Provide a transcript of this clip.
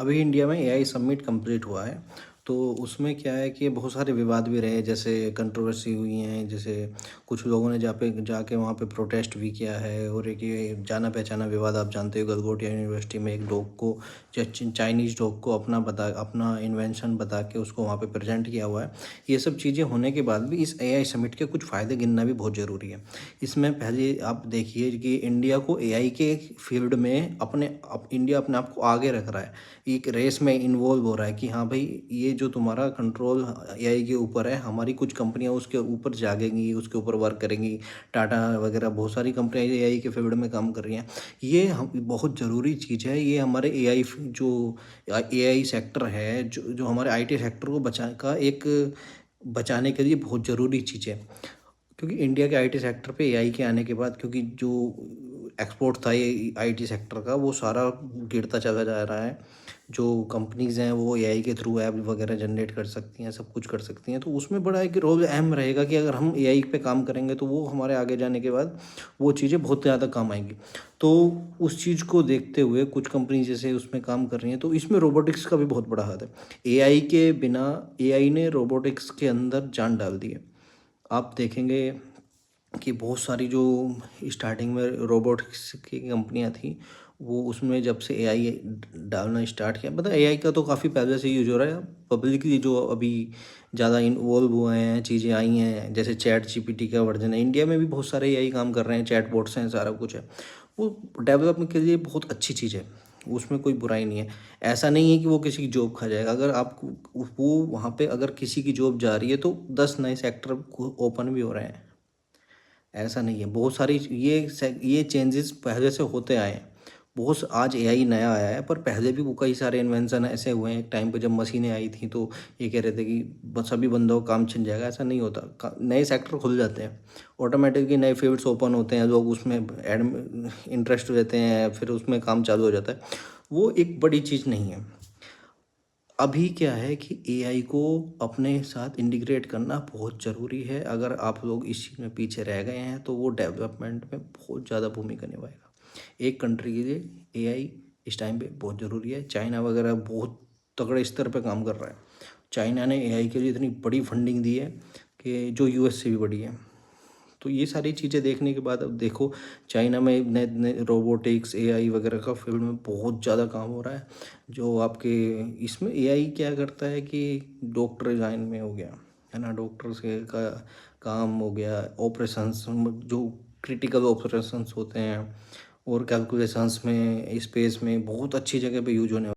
अभी इंडिया में AI summit complete हुआ है। तो उसमें क्या है कि बहुत सारे विवाद भी रहे, जैसे कंट्रोवर्सी हुई हैं, जैसे कुछ लोगों ने जाके वहाँ पे प्रोटेस्ट भी किया है। और एक ये जाना पहचाना विवाद, आप जानते हो, गलगोटिया यूनिवर्सिटी में एक डॉग को, चाइनीज़ डॉग को अपना इन्वेंशन बता के उसको वहाँ पे प्रेजेंट किया हुआ है। ये सब चीज़ें होने के बाद भी इस एआई समिट के कुछ फ़ायदे गिनना भी बहुत ज़रूरी है। इसमें पहले आप देखिए कि इंडिया को एआई के फील्ड में इंडिया अपने आप को आगे रख रहा है, एक रेस में इन्वॉल्व हो रहा है कि हाँ भाई, ये जो तुम्हारा कंट्रोल एआई के ऊपर है, हमारी कुछ कंपनियां उसके ऊपर जागेंगी, उसके ऊपर वर्क करेंगी। टाटा वगैरह बहुत सारी कंपनियां एआई के फील्ड में काम कर रही हैं। ये हम बहुत ज़रूरी चीज़ है। ये हमारे एआई जो एआई सेक्टर है, जो हमारे आईटी सेक्टर को बचाने के लिए बहुत ज़रूरी चीज़ है। क्योंकि इंडिया के आईटी सेक्टर पे एआई के आने के बाद, क्योंकि जो एक्सपोर्ट था ये आईटी सेक्टर का, वो सारा गिरता चला जा रहा है। जो कंपनीज़ हैं वो एआई के थ्रू ऐप वगैरह जनरेट कर सकती हैं, सब कुछ कर सकती हैं। तो उसमें बड़ा एक रोल अहम रहेगा कि अगर हम एआई पे काम करेंगे तो वो हमारे आगे जाने के बाद वो चीज़ें बहुत ज़्यादा काम आएंगी। तो उस चीज़ को देखते हुए कुछ कंपनी जैसे उसमें काम कर रही हैं, तो इसमें रोबोटिक्स का भी बहुत बड़ा हाथ है। एआई के बिना, एआई ने रोबोटिक्स के अंदर जान डाल दी है। आप देखेंगे कि बहुत सारी जो स्टार्टिंग में रोबोटिक्स की कंपनियां थी, वो उसमें जब से एआई डालना स्टार्ट किया, मतलब एआई का तो काफ़ी पहले से यूज हो रहा है। पब्लिकली जो अभी ज़्यादा इन्वॉल्व हुए हैं, चीज़ें आई हैं, जैसे चैट जीपीटी का वर्जन है, इंडिया में भी बहुत सारे एआई काम कर रहे हैं, चैट बोट्स हैं, सारा कुछ है। वो डेवलपमेंट के लिए बहुत अच्छी चीज़ है, उसमें कोई बुराई नहीं है। ऐसा नहीं है कि वो किसी की जॉब खा जाएगा। अगर आप वो वहाँ पे अगर किसी की जॉब जा रही है तो 10 नए सेक्टर ओपन भी हो रहे हैं। ऐसा नहीं है, बहुत सारी ये चेंजेस पहले से होते आए हैं। आज एआई नया आया है, पर पहले भी वो कई सारे इन्वेंशन ऐसे हुए हैं। एक टाइम पे जब मशीनें आई थी तो ये कह रहे थे कि बस सभी बंदों का काम छिन जाएगा। ऐसा नहीं होता, नए सेक्टर खुल जाते हैं, ऑटोमेटिकली नए फील्ड्स ओपन होते हैं, लोग उसमें इंटरेस्ट लेते हैं, फिर उसमें काम चालू हो जाता है। वो एक बड़ी चीज़ नहीं है। अभी क्या है कि एआई को अपने साथ इंटीग्रेट करना बहुत ज़रूरी है। अगर आप लोग इस चीज़ में पीछे रह गए हैं तो वो डेवलपमेंट में बहुत ज़्यादा भूमिका निभाएगा। एक कंट्री के लिए एआई इस टाइम पे बहुत ज़रूरी है। चाइना वगैरह बहुत तगड़े स्तर पे काम कर रहा है। चाइना ने एआई के लिए इतनी बड़ी फंडिंग दी है कि जो यूएस से भी बड़ी है। तो ये सारी चीज़ें देखने के बाद अब देखो, चाइना में नए नए रोबोटिक्स, एआई वगैरह का फील्ड में बहुत ज़्यादा काम हो रहा है। जो आपके इसमें एआई क्या करता है कि डॉक्टर लाइन में हो गया, है ना, डॉक्टर से का काम हो गया, ऑपरेशंस जो क्रिटिकल ऑपरेशंस होते हैं, और कैलकुलेशंस में, स्पेस में बहुत अच्छी जगह पे यूज होने